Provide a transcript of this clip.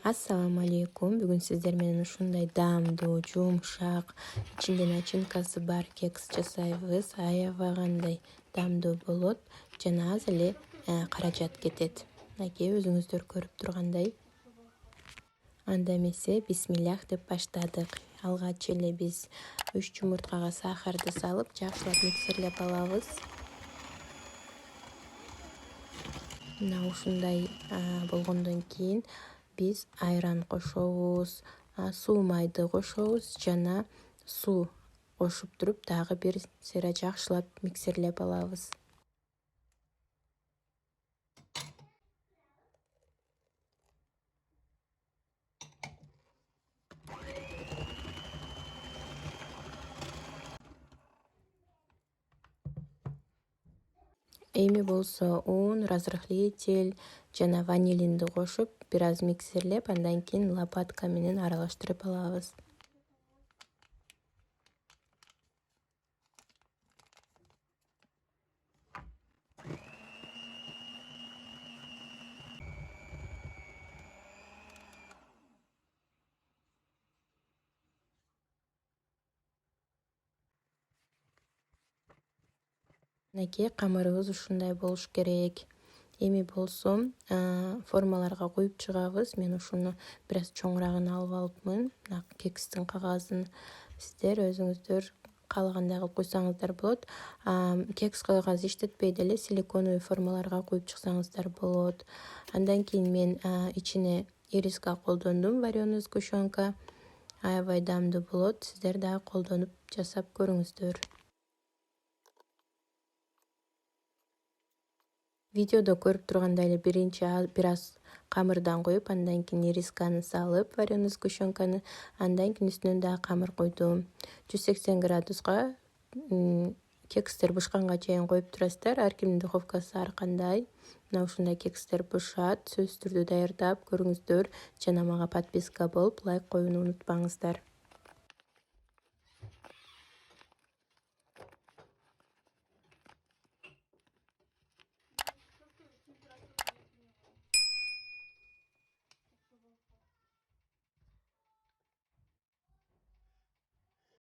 Ассаламу алейкум. Бүгүн сиздер менен ушундай даамдуу, жумшак, ичинде начинкасы бар кекс жасайбыз. Аябай кандай даамдуу болот жана аз эле каражат кетет. Мынакей өзүңүздөр көрүп тургандай. Анда эмесе бисмиллах деп баштадык. Алгач эле биз 3 жумурткага сахарды салып, жакшылап миксерлеп алабыз. Мына ушундай болгондон кийин биз айран кошобуз, суу майды кошобуз жана суу кошуп туруп дагы бир сыйра жакшылап миксерлеп алабыз. Эми болсо un, разрыхлитель жана ванилинди кошуп, бир аз миксерлеп, андан кийин лопатка менен аралаштырып алабыз. Мынакей камырыбыз ушундай болуш керек. Эми болсо формаларга куюп чыгабыз. Мен ушуну бир аз чоңураагын алып алыпмын. Мына кекстин кагазын сиздер өзүңүздөр каалагандай кылып койсоңуздар болот. Кекс кагаз иштетпей деле силиконовый формаларга куюп чыксаңыздар болот. Андан кийин мен ичине ириска колдондум, варёный сгущенка. Аябай даамдуу болот. Сиздер дагы колдонуп жасап көрүңүздөр. Видеодо көрүп тургандай эле биринчи бир аз камырдан коюп, андан кийин ирисканы салып, варёный сгущенканы, андан кийин үстүнөн дагы камыр койдум. 180 градуска кекстер бышканга чейин коюп турасыздар. Ар кимдин духовкасы ар кандай. Мына ушундай кекстер бышат. Сөзсүз түрдө даярдап көрүңүздөр жана мага подписка болуп, лайк коюуну унутпаңыздар.